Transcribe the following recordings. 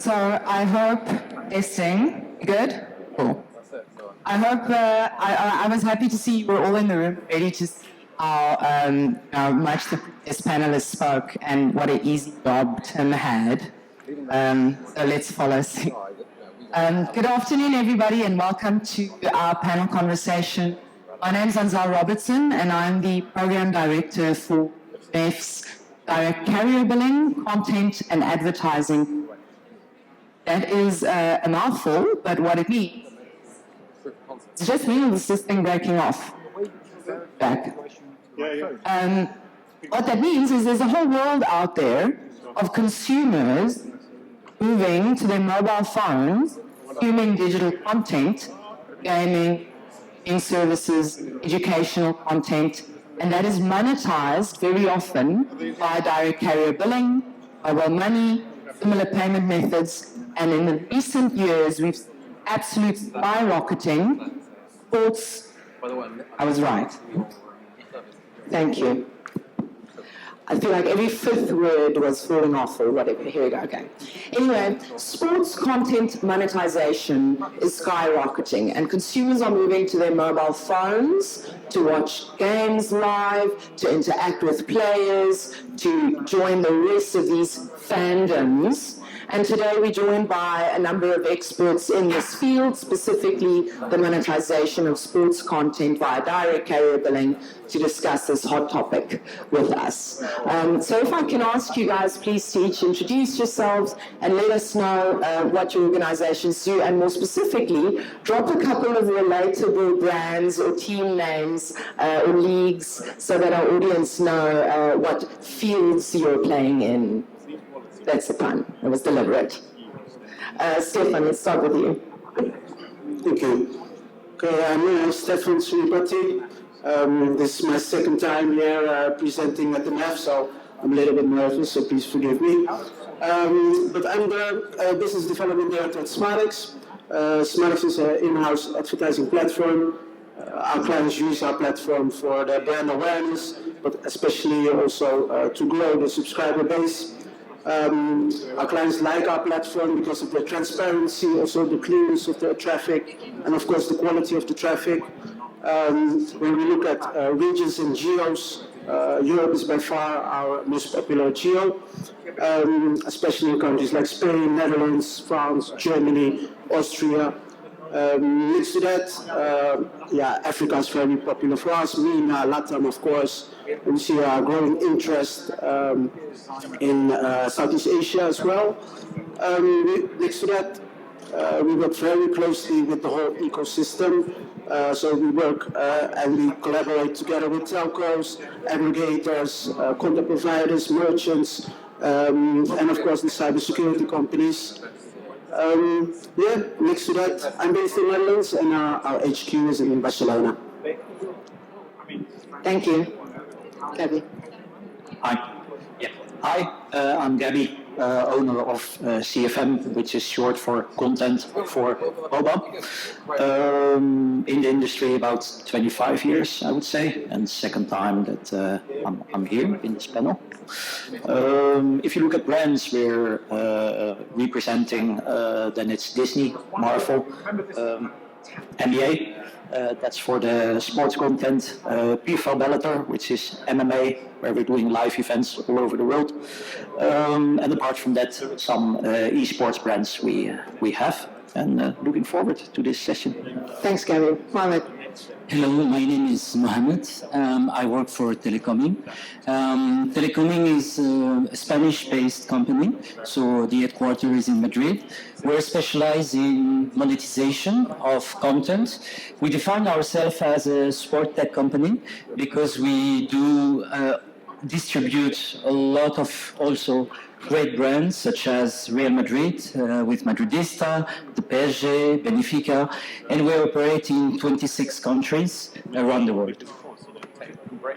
So I hope testing. Good? Cool. I hope I was happy to see you were all in the room, ready to see how much the previous panelists spoke and what an easy job Tim had. So let's follow suit. Good afternoon, everybody, and welcome to our panel conversation. My name is Anzelle Robertson, and I'm the Program Director for BEF's Direct Carrier Billing, Content and Advertising. That is a mouthful, but what it means, it just means this thing breaking off. Back. What that means is there's a whole world out there of consumers moving to their mobile phones, consuming digital content, gaming, services, educational content, and that is monetized very often by direct carrier billing, mobile money, similar payment methods, and in the recent years we've seen absolute skyrocketing. Sports, I was right. Thank you. I feel like every fifth word was falling off or whatever. Here we go, okay. Anyway, sports content monetization is skyrocketing and consumers are moving to their mobile phones to watch games live, to interact with players, to join the rest of these fandoms. And today we're joined by a number of experts in this field, specifically the monetization of sports content via direct carrier billing, to discuss this hot topic with us. So if I can ask you guys please to each introduce yourselves and let us know what your organizations do, and more specifically, drop a couple of relatable brands or team names or leagues so that our audience know what fields you're playing in. That's the pun. It was deliberate. Stefan, let's start with you. Thank you. Okay, I'm Stefan Suripatty. This is my second time here presenting at the MEF, so I'm a little bit nervous, so please forgive me. But I'm the Business Development Director at Smadex. Smadex is an in-house advertising platform. Our clients use our platform for their brand awareness, but especially also to grow the subscriber base. Our clients like our platform because of the transparency, also the clearness of the traffic, and of course the quality of the traffic. When we look at regions and geos, Europe is by far our most popular geo, especially in countries like Spain, Netherlands, France, Germany, Austria. Next to that, Africa is very popular for us, MENA, LATAM, of course. We see a growing interest in Southeast Asia as well. Next to that, we work very closely with the whole ecosystem. So we work and we collaborate together with telcos, aggregators, content providers, merchants, and of course the cybersecurity companies. Next to that, I'm based in the Netherlands and our HQ is in Barcelona. Thank you. Gaby. Hi. Hi, I'm Gaby, owner of CFM, which is short for Content for Mobile. In the industry about 25 years, I would say, and second time that I'm here in this panel. If you look at brands we're representing, then it's Disney, Marvel, NBA. That's for the sports content, PFL Bellator, which is MMA, where we're doing live events all over the world. And apart from that, some esports brands we have, and looking forward to this session. Thanks, Gaby. Mohamed. Hello, my name is Mohamed. I work for Telecoming. Telecoming is a Spanish-based company, so the headquarters is in Madrid. We're specialized in monetization of content. We define ourselves as a sport tech company because we do distribute a lot of also great brands such as Real Madrid with Madridista, the PSG, Benfica, and we operate in 26 countries around the world.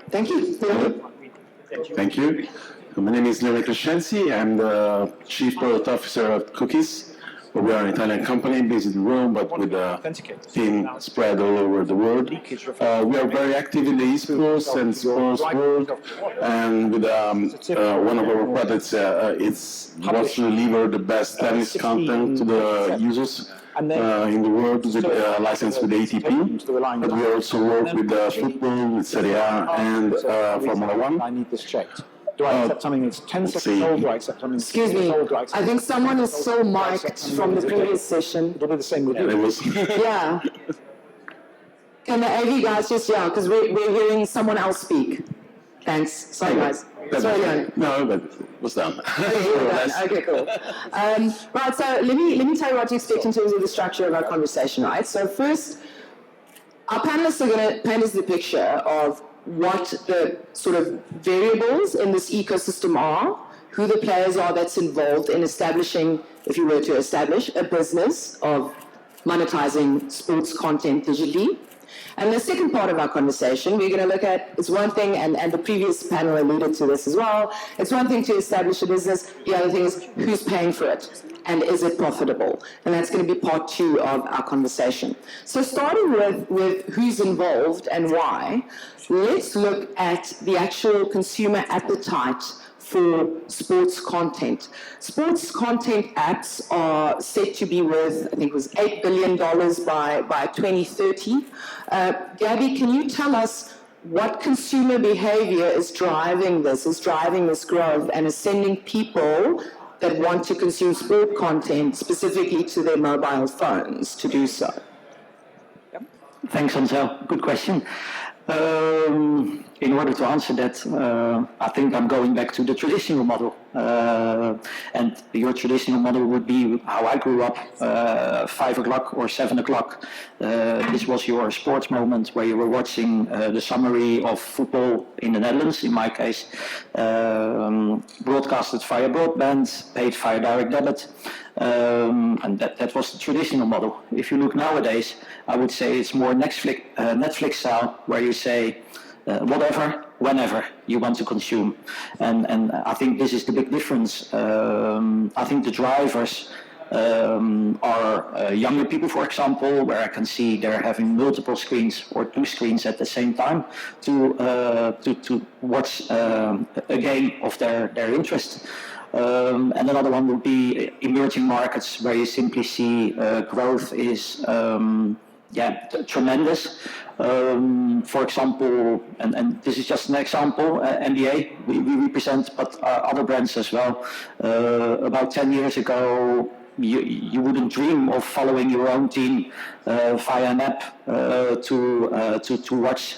Thank you. Thank you. My name is Leone Crescenzi. I'm the Chief Product Officer of Cookies. We are an Italian company based in Rome, but with a team spread all over the world. We are very active in the esports and sports world, and with one of our products, it's wants to deliver the best tennis content to the users in the world with license with ATP. But we also work with football, with Serie A, and Formula One. I need this checked. Do I accept something that's 10 seconds old? Do I accept something that's Excuse me, old? Do I accept I think someone is so mic'd from the previous session. It'll be the same with you. It was Yeah. Can the AV guys just yell, because we're hearing someone else speak. Thanks. Sorry, guys. Sorry, Leone. No, but it was done. Okay, cool. Right, so let me tell you what to expect in terms of the structure of our conversation, right? So first, our panelists are going to paint us the picture of what the sort of variables in this ecosystem are, who the players are that's involved in establishing, if you were to establish, a business of monetizing sports content digitally. And the second part of our conversation, we're going to look at, it's one thing, and the previous panel alluded to this as well, it's one thing to establish a business, the other thing is who's paying for it, and is it profitable? And that's going to be part two of our conversation. So starting with who's involved and why, let's look at the actual consumer appetite for sports content. Sports content apps are set to be worth, I think it was $8 billion by 2030. Gaby, can you tell us what consumer behavior is driving this growth and is sending people that want to consume sport content specifically to their mobile phones to do so? Thanks, Anzelle. Good question. In order to answer that, I think I'm going back to the traditional model. And your traditional model would be how I grew up, 5 o'clock or 7 o'clock. This was your sports moment where you were watching the summary of football in the Netherlands, in my case, broadcasted via broadband, paid via direct debit. And that was the traditional model. If you look nowadays, I would say it's more Netflix style, where you say whatever, whenever you want to consume. And I think this is the big difference. I think the drivers are younger people, for example, where I can see they're having multiple screens or 2 screens at the same time to watch a game of their interest. And another one would be emerging markets, where you simply see growth is tremendous. For example, and this is just an example, NBA we represent, but other brands as well. About 10 years ago, you wouldn't dream of following your own team via an app to watch.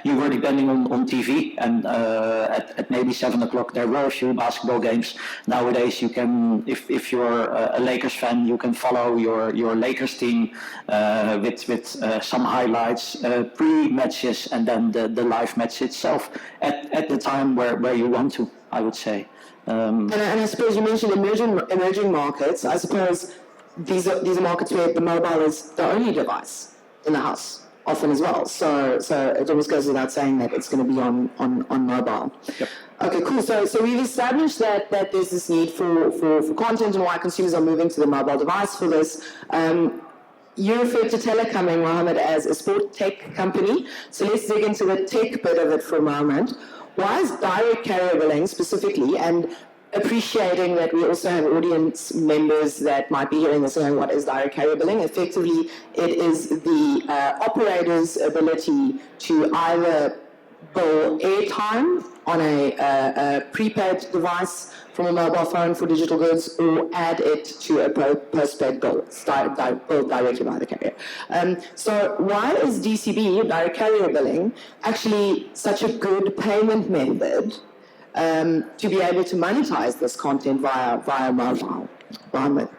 You were depending on TV, and at maybe 7 o'clock there were a few basketball games. Nowadays you can, if you're a Lakers fan, you can follow your Lakers team with some highlights, pre-matches, and then the live match itself at the time where you want to, I would say. And I suppose you mentioned emerging markets. I suppose these are markets where the mobile is the only device in the house often as well. So it almost goes without saying that it's going to be on mobile. Yep. Okay, cool. So we've established that there's this need for content and why consumers are moving to the mobile device for this. You referred to Telecoming, Mohamed, as a sport tech company. So let's dig into the tech bit of it for a moment. Why is direct carrier billing specifically, and appreciating that we also have audience members that might be hearing this and going, what is direct carrier billing? Effectively, it is the operator's ability to either bill airtime on a prepaid device from a mobile phone for digital goods, or add it to a postpaid bill. It's billed directly by the carrier. So why is DCB, direct carrier billing, actually such a good payment method to be able to monetize this content via mobile? Mohamed.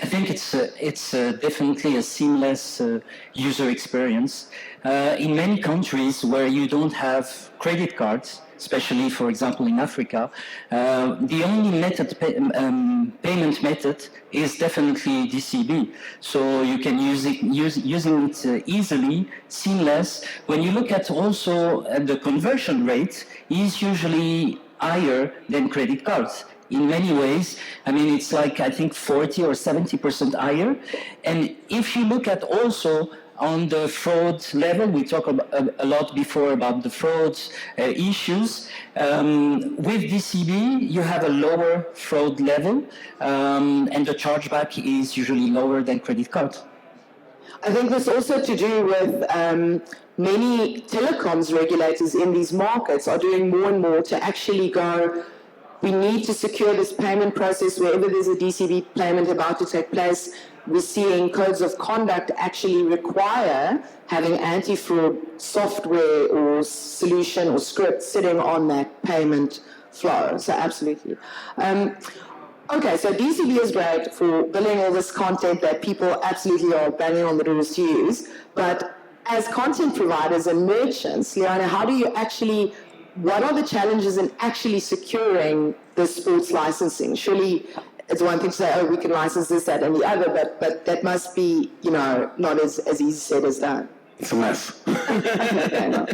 I think it's definitely a seamless user experience. In many countries where you don't have credit cards, especially, for example, in Africa, the only payment method is definitely DCB. So you can using it easily, seamless. When you look at also the conversion rate, is usually higher than credit cards. in many ways. I mean, it's like, I think 40 or 70% higher. And if you look at also on the fraud level, we talked a lot before about the fraud issues. With DCB, you have a lower fraud level, and the chargeback is usually lower than credit card. I think this also to do with many telecoms regulators in these markets are doing more and more to actually go, we need to secure this payment process wherever there's a DCB payment about to take place. We're seeing codes of conduct actually require having anti-fraud software or solution or script sitting on that payment flow. So absolutely. Okay, so DCB is great for building all this content that people absolutely are banging on the doors to use. But as content providers and merchants, Leone, how do you actually, what are the challenges in actually securing the sports licensing? Surely it's one thing to say, oh, we can license this, that, and the other, but that must be, you know, not as easy said as done. It's a mess. Okay, no.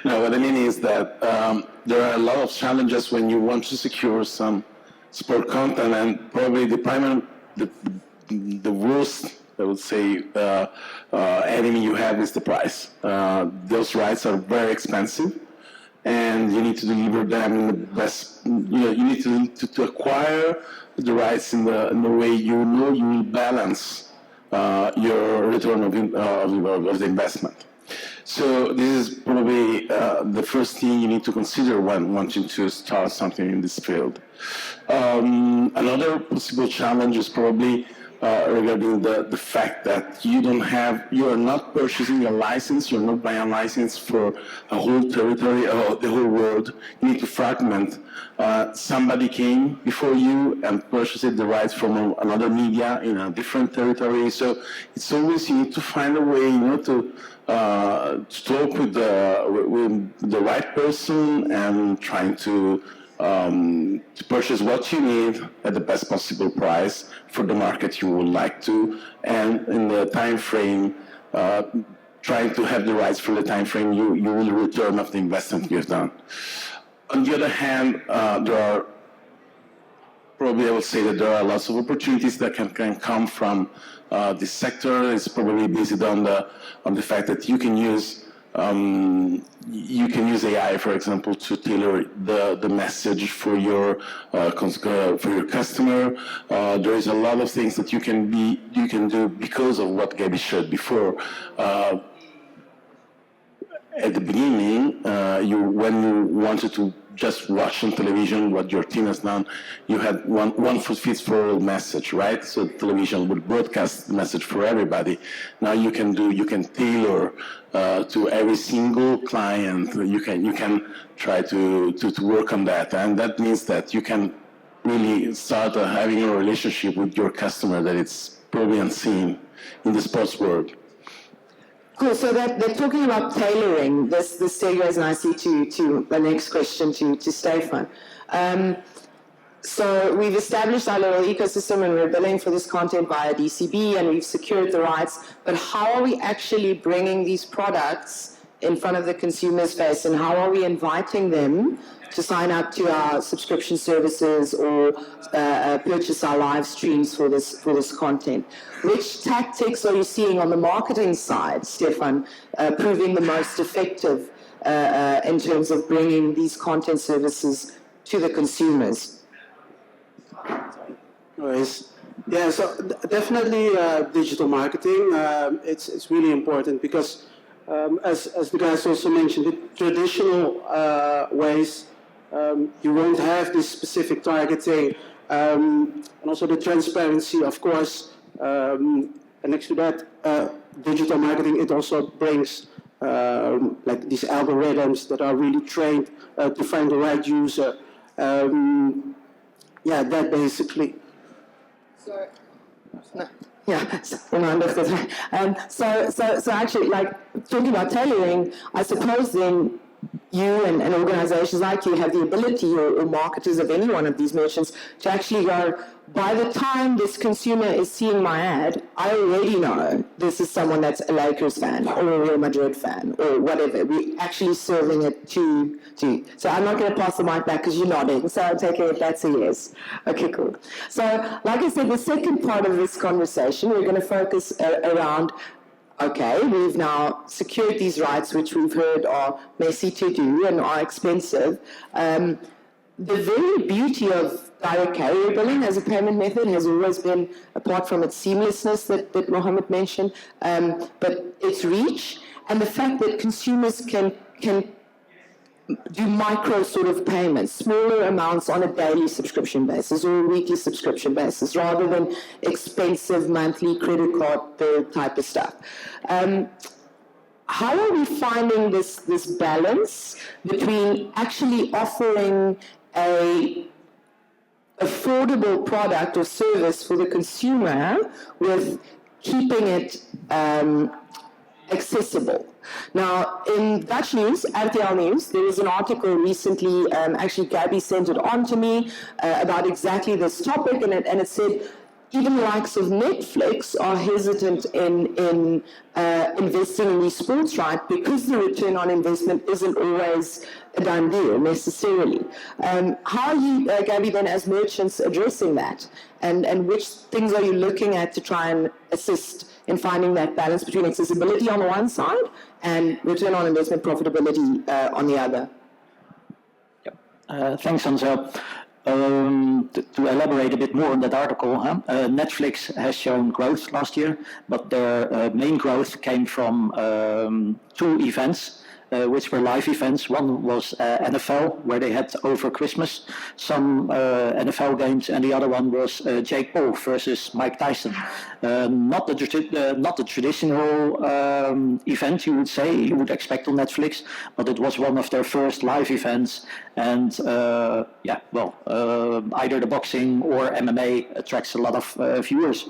No, what I mean is that there are a lot of challenges when you want to secure some sport content, and probably the worst, I would say, enemy you have is the price. Those rights are very expensive, and you need to deliver them in the best. You need to acquire the rights in the way you know you will balance your return of the investment. So this is probably the first thing you need to consider when wanting to start something in this field. Another possible challenge is probably regarding the fact that you are not purchasing a license, you're not buying a license for a whole territory or the whole world. You need to fragment. Somebody came before you and purchased the rights from another media in a different territory. So it's always, you need to find a way, to talk with the right person and trying to purchase what you need at the best possible price for the market you would like to, and in the time frame, trying to have the rights for the time frame you will return of the investment you've done. On the other hand, there are probably, I would say that there are lots of opportunities that can come from this sector. It's probably based on the fact that you can use AI, for example, to tailor the message for your customer. There is a lot of things that you can do because of what Gaby showed before. At the beginning, when you wanted to just watch on television what your team has done, you had one fits for all message, right? So television would broadcast the message for everybody. Now you can tailor to every single client. You can try to work on that, and that means that you can really start having a relationship with your customer that it's probably unseen in the sports world. Cool. So they're talking about tailoring. This segues nicely to the next question to Stefan. So we've established our little ecosystem and we're billing for this content via DCB and we've secured the rights. But how are we actually bringing these products in front of the consumer's face, and how are we inviting them to sign up to our subscription services or purchase our live streams for this content? Which tactics are you seeing on the marketing side, Stefan, proving the most effective in terms of bringing these content services to the consumers? Yeah, so definitely digital marketing. It's really important because, as the guys also mentioned, the traditional ways, you won't have this specific targeting, and also the transparency, of course. And next to that, digital marketing, it also brings like these algorithms that are really trained to find the right user. Yeah, that basically. So, no. Yeah, so actually, like, talking about tailoring, I suppose then you and organizations like you have the ability, or marketers of any one of these merchants, to actually go, by the time this consumer is seeing my ad, I already know this is someone that's a Lakers fan or a Real Madrid fan or whatever. We're actually serving it to. So I'm not going to pass the mic back because you're nodding. So I'm taking it that's a yes. Okay, cool. So like I said, the second part of this conversation, we're going to focus around, okay, we've now secured these rights, which we've heard are messy to do and are expensive. The very beauty of direct carrier billing as a payment method has always been, apart from its seamlessness that Mohamed mentioned, but its reach and the fact that consumers can do micro sort of payments, smaller amounts on a daily subscription basis or a weekly subscription basis, rather than expensive monthly credit card bill type of stuff. How are we finding this balance between actually offering a affordable product or service for the consumer with keeping it accessible? Now, in Dutch news, RTL News, there was an article recently, actually Gaby sent it on to me, about exactly this topic, and it said even the likes of Netflix are hesitant in investing in these sports rights because the return on investment isn't always a done deal necessarily. How are you, Gaby, then as merchants addressing that? And which things are you looking at to try and assist in finding that balance between accessibility on the one side and return on investment profitability on the other? Thanks, Anzelle. To elaborate a bit more on that article, Netflix has shown growth last year, but their main growth came from two events, which were live events. One was NFL, where they had over Christmas some NFL games, and the other one was Jake Paul versus Mike Tyson. Not the traditional event you would say you would expect on Netflix, but it was one of their first live events. And either the boxing or MMA attracts a lot of viewers.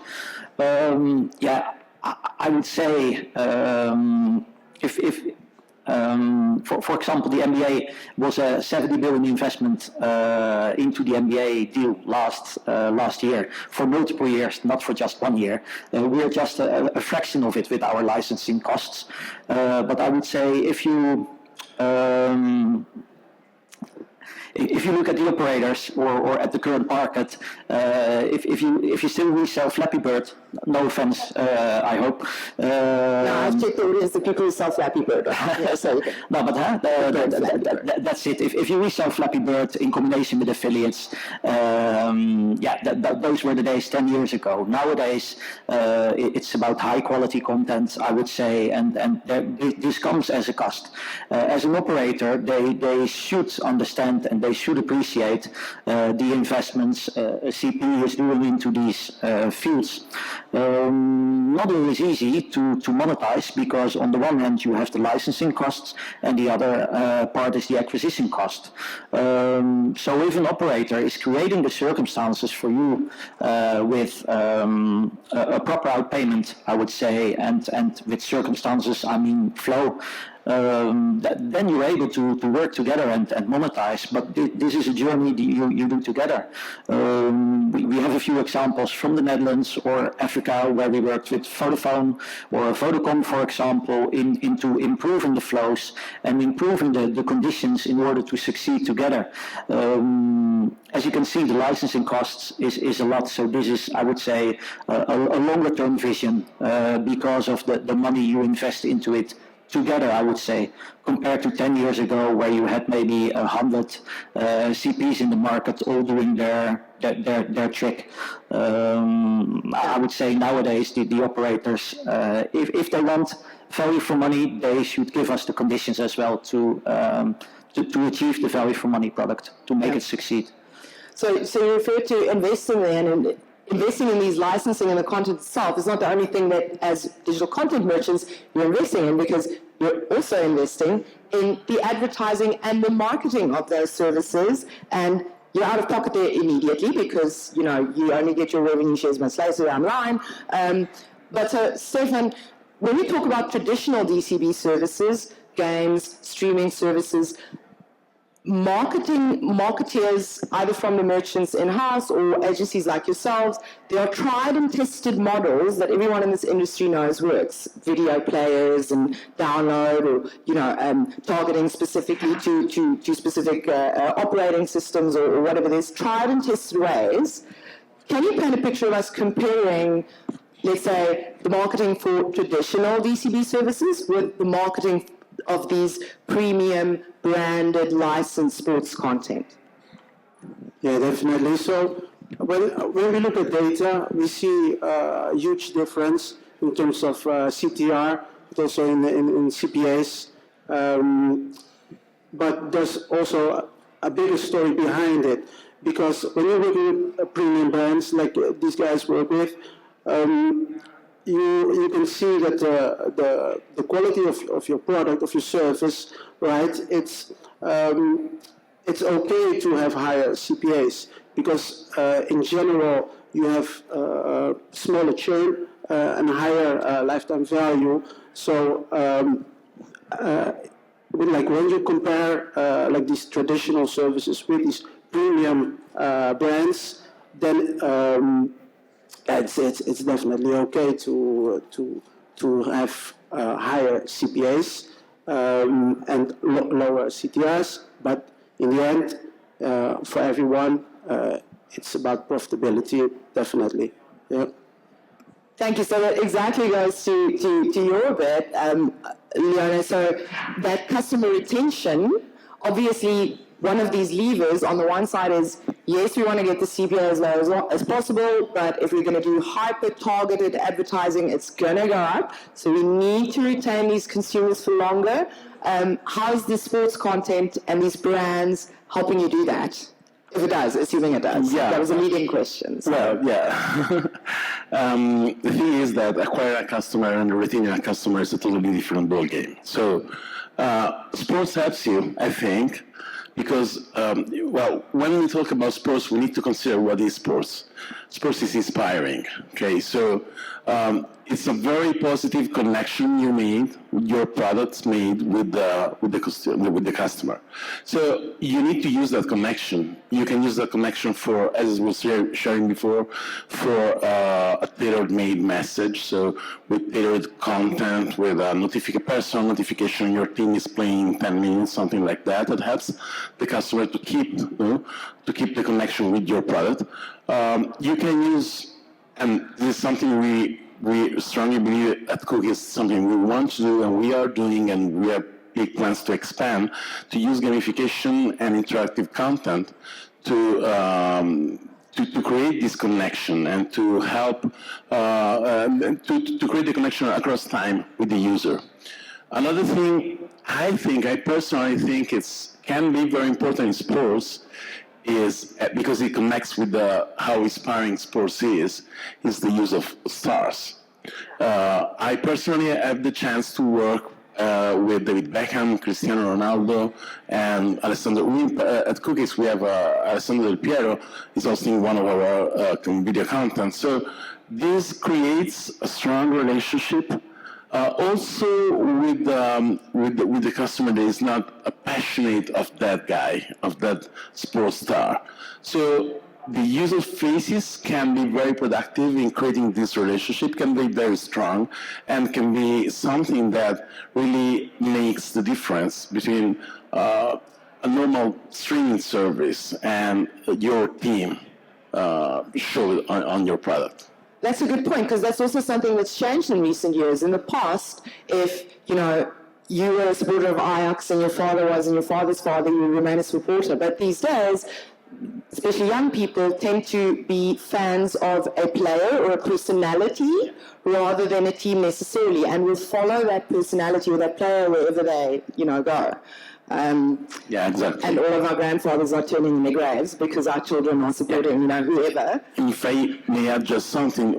I would say for example, the NBA was a 70 billion investment into the NBA deal last year for multiple years, not for just 1 year. We're just a fraction of it with our licensing costs. But I would say if you look at the operators or at the current market, if you still resell Flappy Bird, no offense, I hope. No, I've checked the audience, the people who sell Flappy Bird. No, but that's it. If you resell Flappy Bird in combination with affiliates, those were the days 10 years ago. Nowadays, it's about high quality content, I would say, and this comes as a cost. As an operator, they should understand and they should appreciate the investments CP is doing into these fields. Not always easy to monetize, because on the one hand you have the licensing costs and the other part is the acquisition cost. So if an operator is creating the circumstances for you with a proper outpayment, I would say, and with circumstances I mean flow, then you're able to work together and monetize. But this is a journey you do together. We have a few examples from the Netherlands or Africa where we worked with Vodafone or Vodacom, for example, into improving the flows and improving the conditions in order to succeed together. As you can see, the licensing costs is a lot. So this is, I would say, a longer term vision because of the money you invest into it together, I would say, compared to 10 years ago where you had maybe 100 CPs in the market all doing their trick. I would say nowadays the operators, if they want value for money, they should give us the conditions as well to achieve the value for money product, to make it succeed. So you refer to investing then, and investing in these licensing and the content itself is not the only thing that, as digital content merchants, you're investing in, because you're also investing in the advertising and the marketing of those services, and you're out of pocket there immediately because, you know, you only get your revenue shares much later down the line. But so, Stefan, when we talk about traditional DCB services, games, streaming services, marketeers, either from the merchants in-house or agencies like yourselves, there are tried and tested models that everyone in this industry knows works. Video players and download, or targeting specifically to specific operating systems or whatever. There's tried and tested ways. Can you paint a picture of us comparing, let's say, the marketing for traditional DCB services with the marketing of these premium branded licensed sports content? Yeah, definitely. So when we look at data, we see a huge difference in terms of CTR, but also in CPAs. But there's also a bigger story behind it, because when you're working with premium brands like these guys work with, you can see that the quality of your product, of your service, right? It's okay to have higher CPAs, because in general you have smaller churn and higher lifetime value. So like when you compare like these traditional services with these premium brands, then it's definitely okay to have higher CPAs and lower CTRs, but in the end, for everyone, it's about profitability, definitely. Yeah. Thank you. So that exactly goes to your bit, Leone. So that customer retention, obviously, one of these levers on the one side is, yes, we want to get the CPA as low as possible, but if we're going to do hyper-targeted advertising, it's going to go up. So we need to retain these consumers for longer. How is the sports content and these brands helping you do that? If it does, assuming it does. Yeah. That was a leading question. So. Well, yeah. The thing is that acquiring a customer and retaining a customer is a totally different ballgame. So sports helps you, I think, because, when we talk about sports, we need to consider what is sports. Sports is inspiring, okay? So it's a very positive connection you made, your products made with the customer. So you need to use that connection. You can use that connection for, as we were sharing before, for a tailor-made message. So with tailored content, with a personal notification, your team is playing 10 minutes, something like that. That helps the customer to keep the connection with your product. You can use, and this is something we strongly believe at Cook is something we want to do, and we are doing, and we have big plans to expand, to use gamification and interactive content to create this connection and to help to create the connection across time with the user. Another thing I personally think can be very important in sports is, because it connects with how inspiring sports is the use of stars. I personally have the chance to work with David Beckham, Cristiano Ronaldo, and Alessandro. At Cookies, we have Alessandro Del Piero is hosting one of our video content. So this creates a strong relationship. Also with the customer that is not a passionate of that guy, of that sports star. So the use of faces can be very productive in creating this relationship, can be very strong, and can be something that really makes the difference between a normal streaming service and your team show on your product. That's a good point, because that's also something that's changed in recent years. In the past, if, you were a supporter of Ajax and your father was, and your father's father, you would remain a supporter. But these days, especially young people, tend to be fans of a player or a personality rather than a team necessarily, and will follow that personality or that player wherever they, go. Yeah, exactly. And all of our grandfathers are turning in their graves because our children are supporting, whoever. If I may add just something,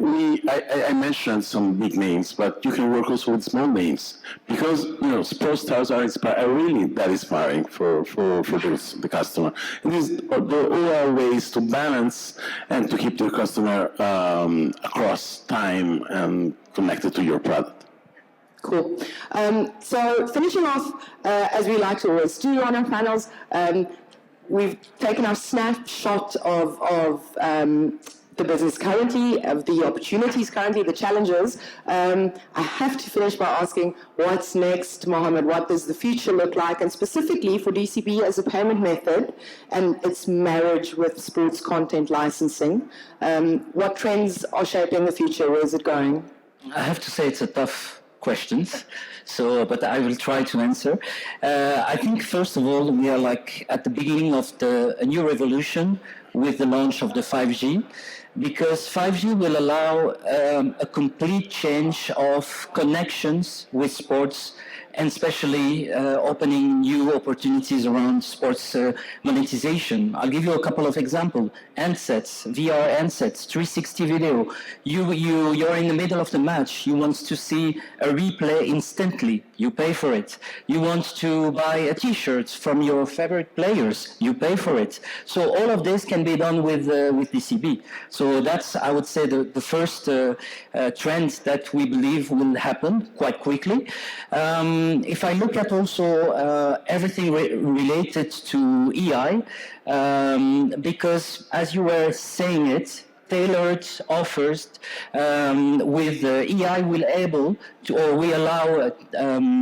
I mentioned some big names, but you can work also with small names, because sports stars are really that inspiring for the customer. And there all are ways to balance and to keep the customer across time and connected to your product. Cool. So finishing off, as we like to always do on our panels, we've taken our snapshot of the business currently, of the opportunities currently, the challenges. I have to finish by asking, what's next, Mohamed? What does the future look like? And specifically for DCB as a payment method and its marriage with sports content licensing, what trends are shaping the future? Where is it going? I have to say it's a tough questions, but I will try to answer. I think first of all we are like at the beginning of a new revolution with the launch of the 5G, because 5G will allow a complete change of connections with sports, and especially opening new opportunities around sports monetization. I'll give you a couple of examples. Handsets, VR handsets, 360 video. You're in the middle of the match. You want to see a replay instantly. You pay for it. You want to buy a T-shirt from your favorite players. You pay for it. So all of this can be done with DCB. So that's, I would say, the first trend that we believe will happen quite quickly. If I look at also everything related to EI, because as you were saying it, tailored offers with EI will able to, or we allow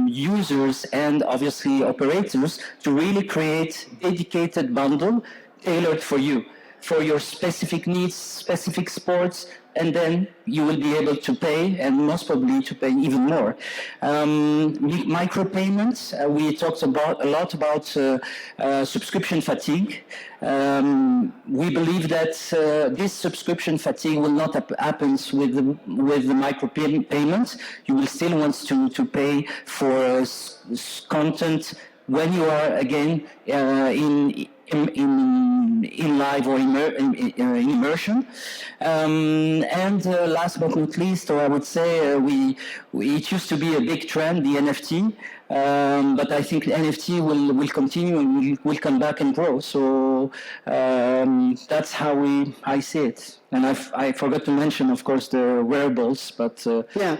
users and obviously operators to really create dedicated bundle tailored for you, for your specific needs, specific sports, and then you will be able to pay, and most probably to pay even more. Micropayments, we talked a lot about subscription fatigue. We believe that this subscription fatigue will not happen with the micropayments. You will still want to pay for content when you are again in live or in immersion. And last but not least, or I would say, it used to be a big trend, the NFT, but I think the NFT will continue and will come back and grow. So that's how I see it. And I forgot to mention, of course, the wearables, but yeah.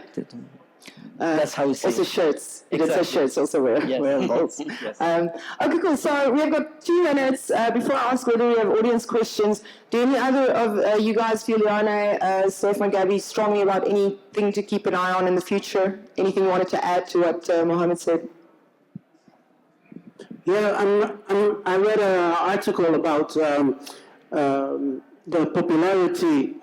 That's how we see also it. shirts. It Exactly. says shirts, also wearables. Yes. Okay, cool. So we've got 2 minutes. Before I ask whether we have audience questions, do any other of you guys feel, Leone, Stefan, Gaby, strongly about anything to keep an eye on in the future? Anything you wanted to add to what Mohamed said? Yeah, I read an article about the popularity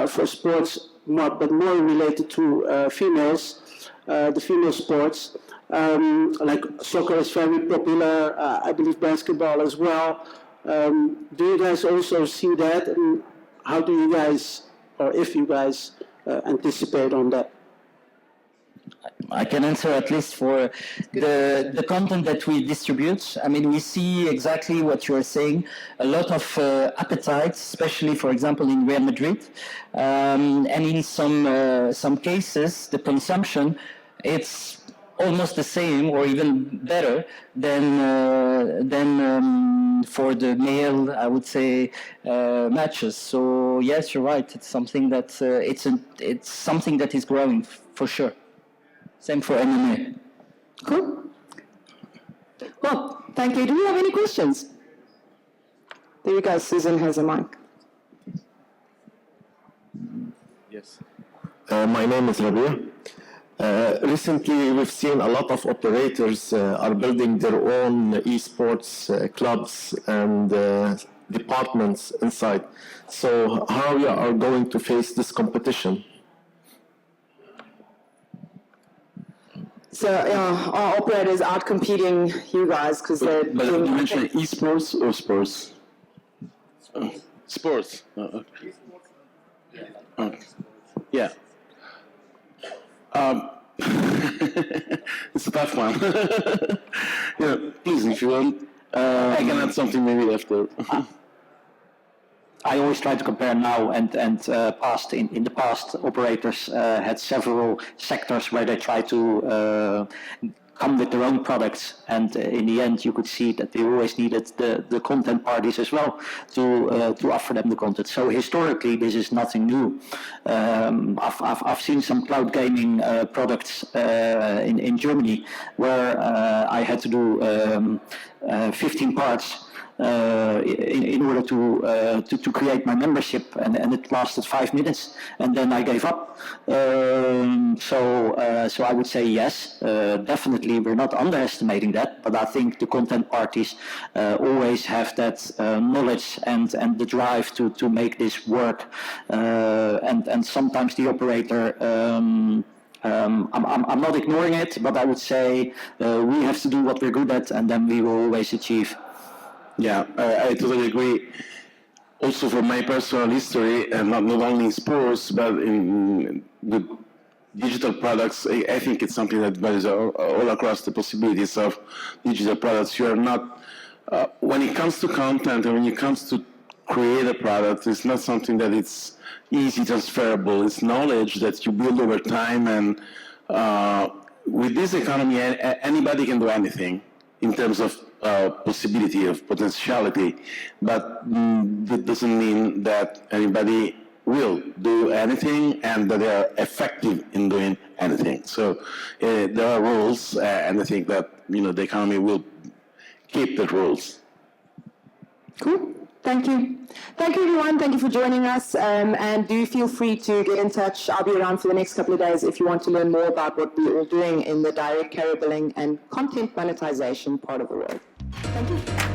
for sports, but more related to females, the female sports. Like soccer is very popular, I believe basketball as well. Do you guys also see that? And how do you guys, or if you guys, anticipate on that? I can answer at least for the content that we distribute. I mean, we see exactly what you are saying. A lot of appetite, especially, for example, in Real Madrid. And in some cases, the consumption, it's almost the same or even better than for the male, I would say, matches. So yes, you're right. It's something that it's something that is growing for sure. Same for MMA. Cool. Well, thank you. Do we have any questions? There you go. Susan has a mic. Yes. My name is Rabia. Recently, we've seen a lot of operators are building their own esports clubs and departments inside. So how you are going to face this competition? So our operators out competing you guys because they're But doing. you mentioned esports or sports? Sports. Okay. Yeah. It's a tough one. Yeah, please, if you want, I can add something maybe after. I always try to compare now and past. In the past, operators had several sectors where they try to come with their own products, and in the end you could see that they always needed the content parties as well to offer them the content. So historically this is nothing new. I've seen some cloud gaming products in Germany where I had to do 15 parts in order to create my membership, and it lasted 5 minutes, and then I gave up. So I would say yes, definitely we're not underestimating that, but I think the content parties always have that knowledge and the drive to make this work, and sometimes the operator. I'm not ignoring it, but I would say we have to do what we're good at, and then we will always achieve. Yeah, I totally agree. Also, from my personal history, and not only in sports, but in the digital products, I think it's something that varies all across the possibilities of digital products. You are not, when it comes to content and when it comes to create a product, it's not something that it's easy transferable. It's knowledge that you build over time, and with this economy, anybody can do anything in terms of possibility of potentiality, but that doesn't mean that anybody will do anything and that they are effective in doing anything. So there are rules, and I think that the economy will keep the rules. Cool. Thank you. Thank you, everyone. Thank you for joining us. And do feel free to get in touch. I'll be around for the next couple of days if you want to learn more about what we're all doing in the direct carrier billing and content monetization part of the world. Thank you.